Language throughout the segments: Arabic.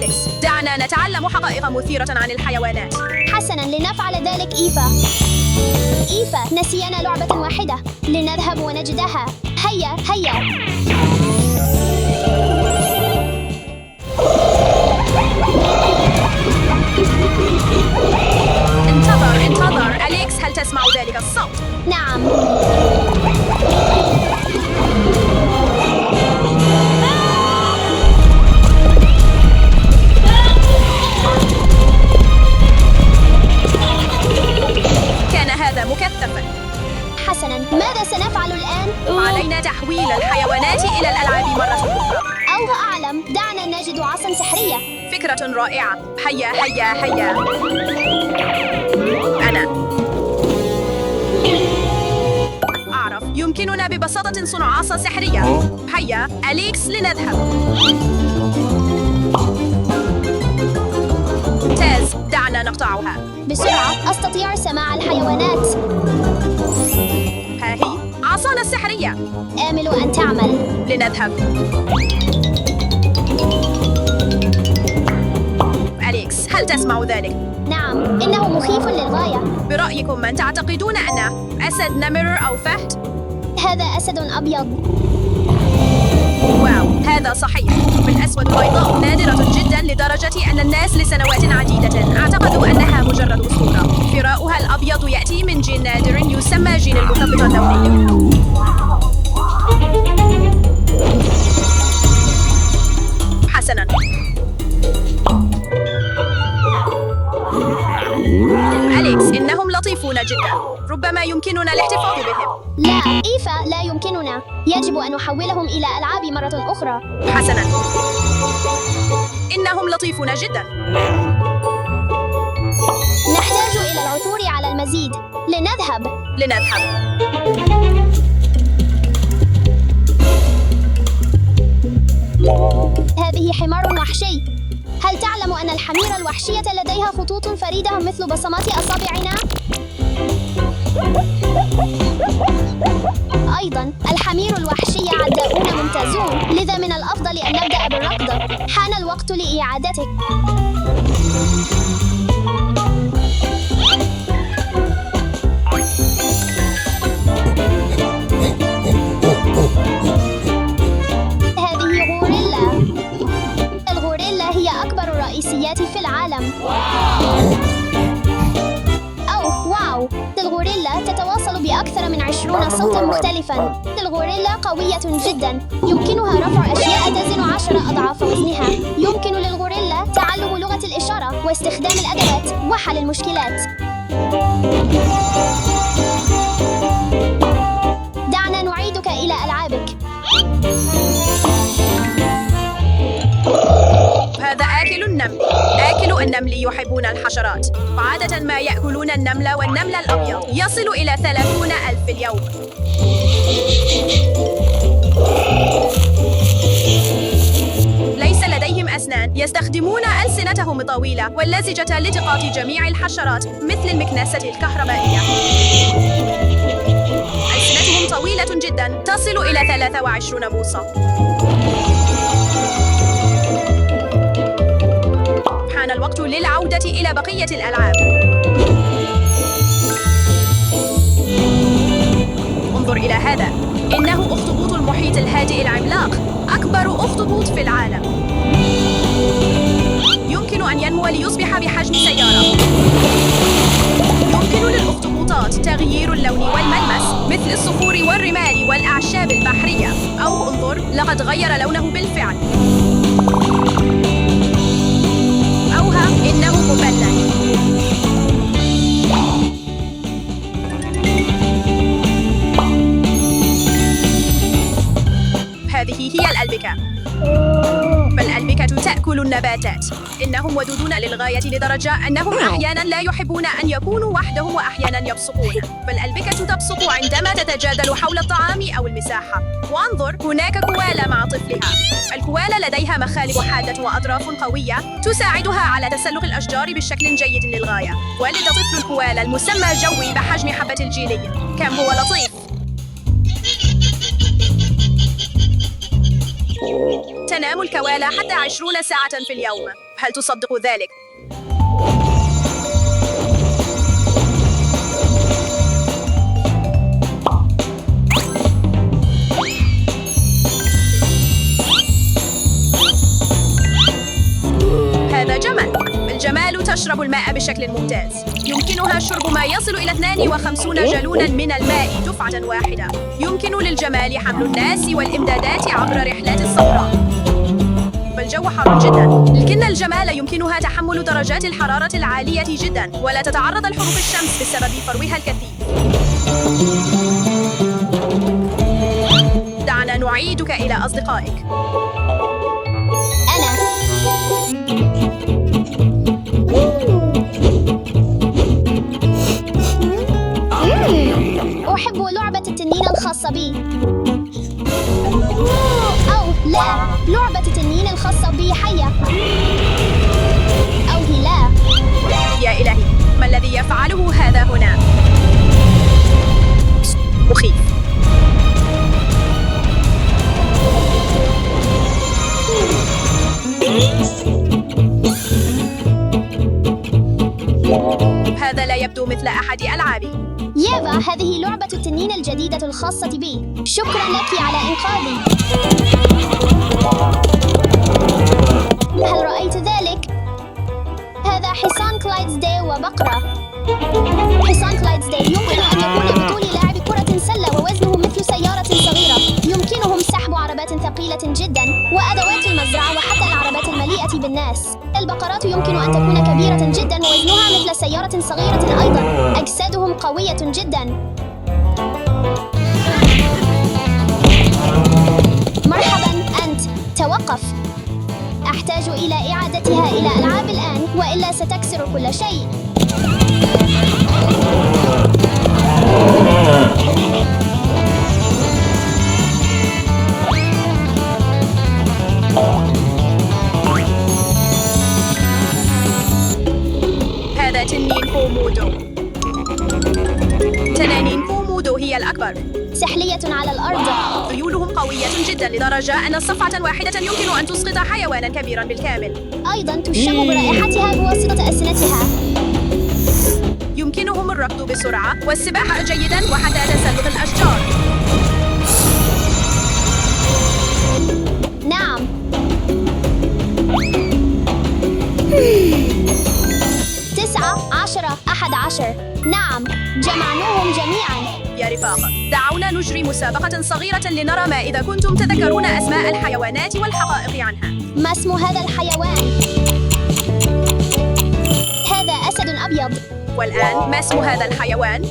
أليكس، دعنا نتعلم حقائق مثيرة عن الحيوانات. حسناً، لنفعل ذلك إيفا. إيفا، نسينا لعبة واحدة. لنذهب ونجدها. هيا هيا. انتظر أليكس، هل تسمع ذلك الصوت؟ نعم. كان هذا مكثفاً. حسناً، ماذا سنفعل الآن؟ علينا تحويل الحيوانات إلى الألعاب مرة أخرى. أو أعلم، دعنا نجد عصاً سحرية. فكرة رائعة. هيا هيا هيا. أنا أعرف، يمكننا ببساطة صنع عصا سحرية. هيا أليكس، لنذهب. ممتاز، دعنا نقطعها. بسرعة، أستطيع سماع الحيوانات. ها هي عصانا السحرية. آمل أن تعمل. لنذهب. أليكس، هل تسمع ذلك؟ نعم، إنه مخيف للغاية. برأيكم من تعتقدون أنه أسد، نمر أو فهد؟ هذا أسد أبيض. واو، هذا صحيح. والأسود البيضاء نادرة جدا لدرجة أن الناس لسنوات عديدة اعتقدوا أنها مجرد أسطورة. فراؤها الأبيض يأتي من جين نادر يسمى جين المثبط اللوني. حسنا، أليكس، إنهم لطيفون جدا. ربما يمكننا الاحتفاظ بهم. لا، إيفا، لا يمكننا. يجب أن نحولهم إلى ألعاب مرة أخرى. حسنا، إنهم لطيفون جدا. نحتاج إلى العثور على المزيد. لنذهب. هذه حمار وحشي. هل تعلم أن الحمير الوحشية لديها خطوط فريدة مثل بصمات أصابعنا؟ أيضاً، الحمير الوحشية عداؤون ممتازون، لذا من الأفضل أن نبدأ بالركض. حان الوقت لإعادتك. هذه غوريلا. الغوريلا هي أكبر الرئيسيات في العالم. أوه، واو! الغوريلا تتواصل بأكثر من 20 صوتاً مختلفاً. الغوريلا قوية جداً. يمكنها رفع أشياء تزن 10 أضعاف وزنها. يمكن للغوريلا تعلم لغة الإشارة واستخدام الأدوات وحل المشكلات. دعنا نعيدك إلى ألعابك. هذا آكل النمل. آكل النمل يحبون الحشرات. وعادة ما يأكلون النمل والنمل الأبيض يصل إلى 30,000 في اليوم. ليس لديهم أسنان. يستخدمون ألسنتهم الطويلة واللزجة لالتقاط جميع الحشرات مثل المكنسة الكهربائية. ألسنتهم طويلة جدا تصل إلى 23 بوصة. حان الوقت للعودة إلى بقية الألعاب. انظر إلى هذا. إنه أخطبوط المحيط الهادئ العملاق، أكبر أخطبوط في العالم. يمكن أن ينمو ليصبح بحجم سيارة. يمكن للأخطبوطات تغيير اللون والملمس مثل الصخور والرمال والأعشاب البحرية. أو انظر، لقد غير لونه بالفعل. إنه مبلل. هذه هي الألبكة. فالألبكة تأكل النباتات. إنهم ودودون للغاية لدرجة أنهم أحياناً لا يحبون أن يكونوا وحدهم وأحياناً يبصقون. فالألبكة تبصق عندما تتجادل حول الطعام أو المساحة. وانظر، هناك كوالا مع طفلها. الكوالا لديها مخالب حادة وأطراف قوية تساعدها على تسلق الأشجار بشكل جيد للغاية. ولد طفل الكوالا المسمى جوي بحجم حبة الجيلي. كم هو لطيف! تنام الكوالا حتى 20 ساعة في اليوم. هل تصدق ذلك؟ هذا جمل. الجمال تشرب الماء بشكل ممتاز. يمكنها شرب ما يصل إلى 52 جالونا من الماء دفعة واحدة. يمكن للجمال حمل الناس والإمدادات عبر رحلات الصحراء. فالجو حار جدا، لكن الجمال يمكنها تحمل درجات الحرارة العالية جدا ولا تتعرض لحروق الشمس بسبب فروها الكثيف. دعنا نعيدك إلى أصدقائك. أنا أحب لعبة التنين الخاصة بي. أو لا، لعبة التنين الخاصة بي حية. أو هي لا. يا إلهي، ما الذي يفعله هذا هنا؟ مخيف. هذا لا يبدو مثل أحد ألعابي. يافا، هذه لعبة التنين الجديدة الخاصة بي. شكرا لك على إنقاذي. هل رأيت ذلك؟ هذا حصان كلايدسديل وبقرة. حصان كلايدسديل يمكن أن يكون بطول لاعب كرة سلة ووزنه مثل سيارة صغيرة. يمكنهم سحب عربات ثقيلة جدا وأدوات المزرعة وحتى العربات المليئة بالناس. البقرات يمكن أن تكون كبيرة جدا ووزنها مثل سيارة صغيرة أيضا. أجسادهم قوية جدا. مرحبا أنت، توقف. أحتاج إلى إعادتها إلى ألعاب الآن وإلا ستكسر كل شيء. هذا تنين كومودو. تنانين كومودو هي الأكبر. سحلية على الأرض. ذيولهم قوية جدا لدرجة أن صفعة واحدة يمكن أن تسقط حيوانا كبيرا بالكامل. أيضا تشم برائحتها بواسطة ألسنتها. يمكنهم الركض بسرعة والسباحة جيدا وحتى تسلق الأشجار. نعم. 9 10 11. نعم، جمعناهم جميعا. يا رفاق، دعونا نجري مسابقة صغيرة لنرى ما إذا كنتم تذكرون أسماء الحيوانات والحقائق عنها. ما اسم هذا الحيوان؟ هذا أسد أبيض. والآن ما اسم هذا الحيوان؟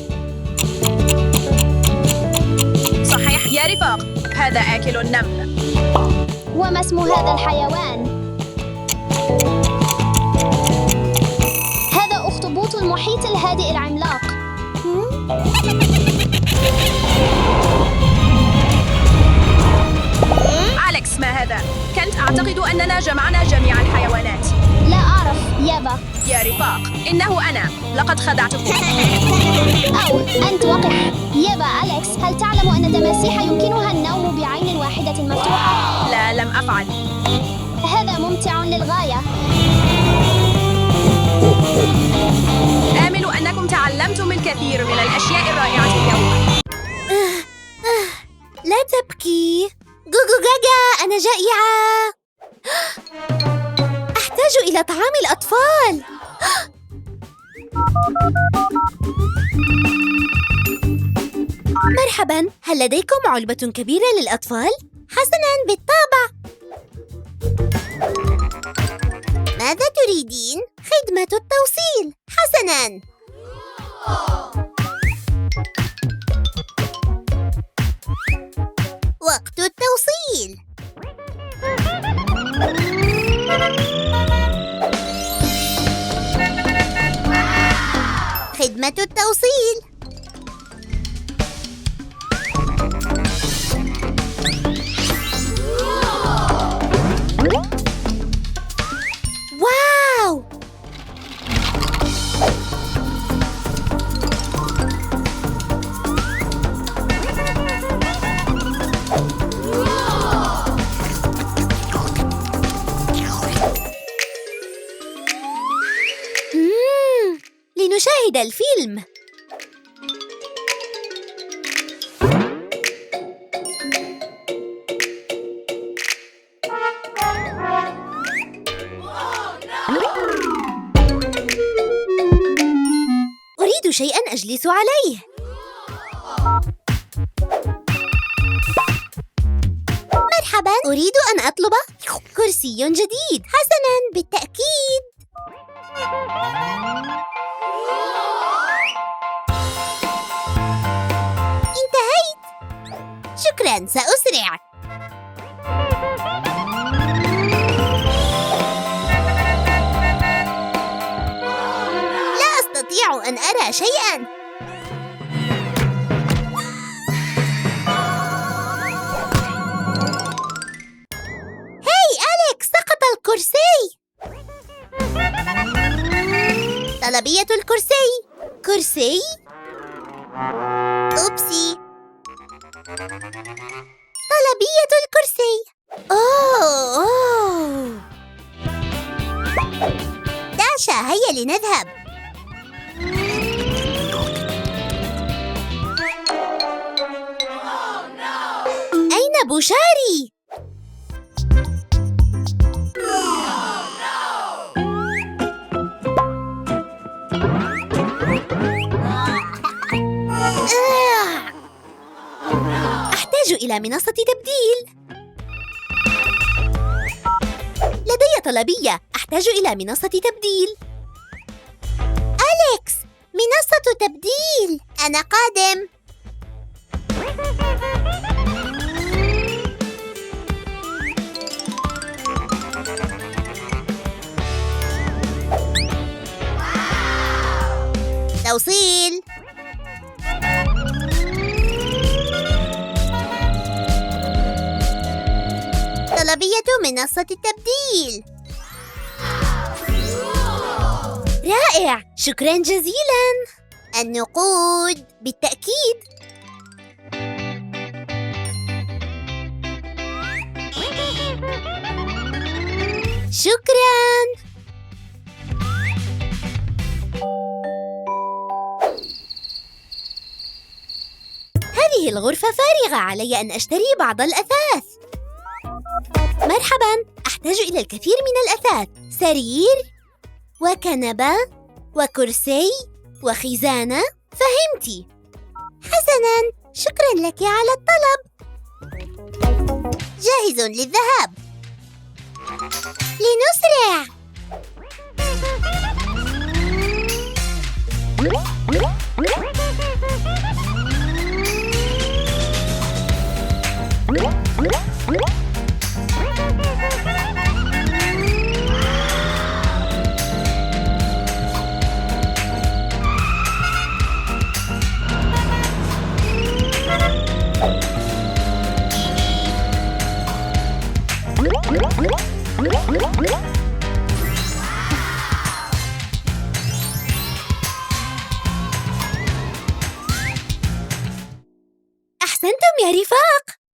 صحيح يا رفاق، هذا آكل النمل. وما اسم هذا الحيوان؟ هذا أخطبوط المحيط الهادئ العملاق. أليكس، ما هذا؟ كنت أعتقد أننا جمعنا جميع الحيوانات. لا أعرف يابا. يا رفاق، إنه أنا. لقد خدعتكم. أو أنت وقف. يابا أليكس، هل تعلم أن التماسيح يمكنها النوم بعين واحدة مفتوحة؟ لا، لم أفعل. هذا ممتع للغاية. آمل أنكم تعلمتم الكثير من الأشياء الرائعة اليوم. لا تبكي. جوجو جاجا، أنا جائعة. أحتاج إلى طعام الأطفال. مرحباً، هل لديكم علبة كبيرة للأطفال؟ حسناً، بالطبع. ماذا تريدين؟ خدمة التوصيل. حسناً. وقت التوصيل. خدمة التوصيل. واو! لنشاهد الفيلم. أريد شيئاً أجلس عليه. مرحباً، أريد أن أطلب كرسي جديد. حسناً، بالتأكيد. انتهيت. شكراً، سأسرع. لا أستطيع أن أرى شيئاً. سقط الكرسي. طلبية الكرسي. كرسي. أوبسي. طلبية الكرسي. أوه. داشا، هيا لنذهب. أين بوشاري؟ أحتاج إلى منصة تبديل. لدي طلبية. أحتاج إلى منصة تبديل. أليكس، منصة تبديل. أنا قادم. توصيل. طلبية منصة التبديل. رائع، شكراً جزيلاً. النقود بالتأكيد. شكراً. هذه الغرفة فارغة، علي أن أشتري بعض الأثاث. مرحباً، أحتاج إلى الكثير من الأثاث. سرير وكنبة وكرسي وخزانة. فهمتِ. حسناً، شكراً لك على الطلب. جاهز للذهاب. لنسرع. أحسنتم يا رفاق.